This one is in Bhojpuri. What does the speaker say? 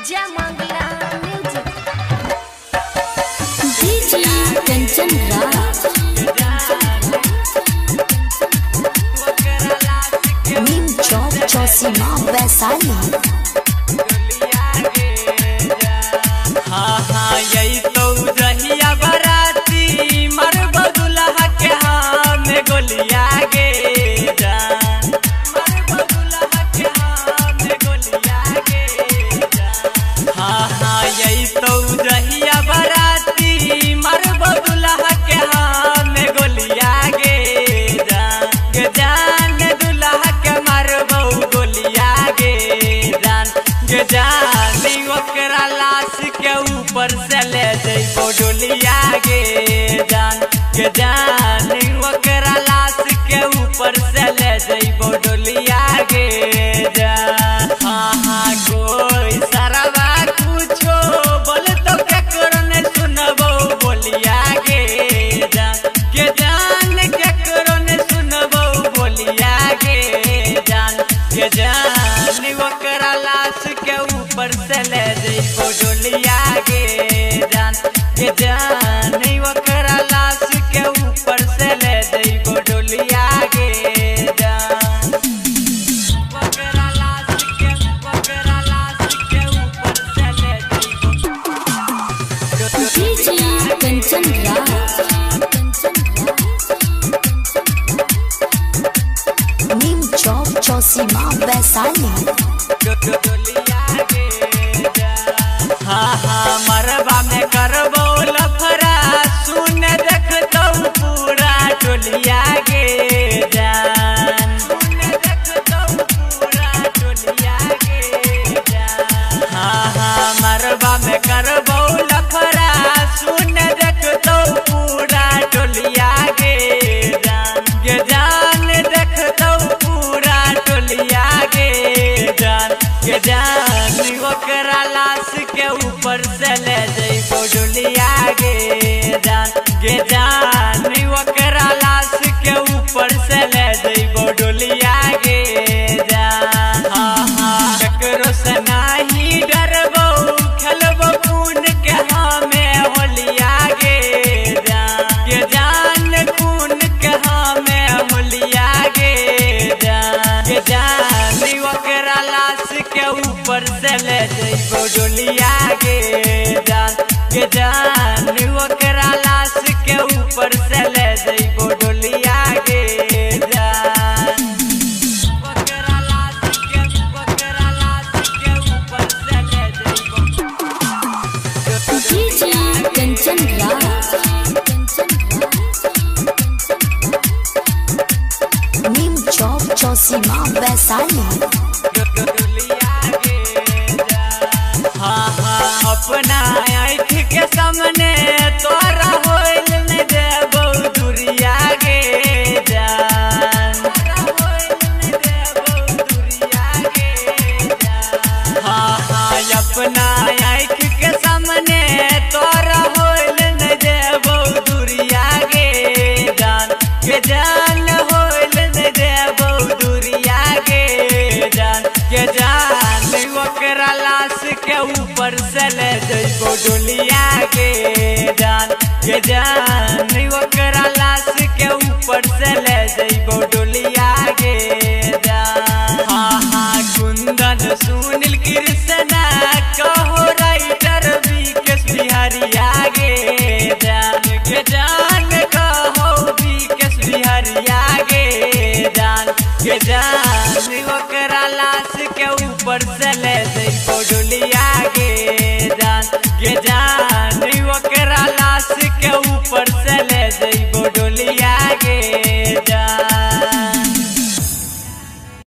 जय मंगला म्यूजिक डीजे कंचन राज नीम चौक चौसीमा वैशाली। हाँ हाँ यही तो रहिया बराती मर बदुल्हा के हाँ में गोलिया गे जान मर बदुल्हा के हाँ में गोलिया गे जान। हाँ हाँ यही तो रहिया बराती मर बदुल्हा के हाँ में गोलिया गे जान दुल्हा के मर बहु गोलिया गे जान ओकरा लाश के ऊपर से ले जइबो डोलिया गे जान ओकरा लाश के ऊपर से ले जइबो डोलिया गे जान। हाँ हाँ कोई सरवा कुछो बोल तो केकरो ने सुनबो बोलिया गे जान केकरो ने सुनबो बोलिया गे जान ओकरा लाश के ऊपर से ले जइबो डोलिया गे जान ओकरा लाश के ऊपर से ले जइबो डोलिया गे जान। ओकरा लाश के ऊपर से ले जइबो डीजे कंचन राज नीम चौक चौसीमा वैशाली। हाँ हाँ मरबा में करबो लफरा सुन देखतौ पूरा टोलिया गे जान देखतौ पूरा टोलिया गे जान। हाँ हाँ मरबा में करबो लफरा सुन देखतौ पूरा टोलिया गे जान देखतौ पूरा टोलिया गे जान ओकरा लाश के ऊपर से ले जइबो डोलिया गे जान ओकरा लाश के ऊपर से ले जइबो डोलिया गे जान। हाँ हाँ केकरो से नाही डरबो खेलबो खून के हमें होलिया गे जान खून के हमें होलिया गे जान ओकरा लाश के ऊपर से ले जइबो डोलिया गे जान ओकरा लाश के ऊपर से ले जइबो डोलिया गे जान। ओकरा लाश के ऊपर से ले जइबो डीजे कंचन राज नीम चौक चौसीमा वैशाली। हाँ हाँ अपना आँख के सामने तोरा होइल नहीं देबो दुरिया गे जान हाँ हाँ अपना आँख के सामने तोरा होइल नहीं देबो दुरिया गे जान होइल नहीं देबो दुरिया गे जान ओकरा लाश के ऊपर से ले जइबो डोलिया गे जान ओकरा लाश के ऊपर से ले जइबो डोलिया गे जान। हाँ हाँ कुंदन सुनील कृष्णा कहो राइटर विकेश बिहारिया गे जान कहो विकेश बिहारिया गे जान ओकरा लाश के ऊपर से ले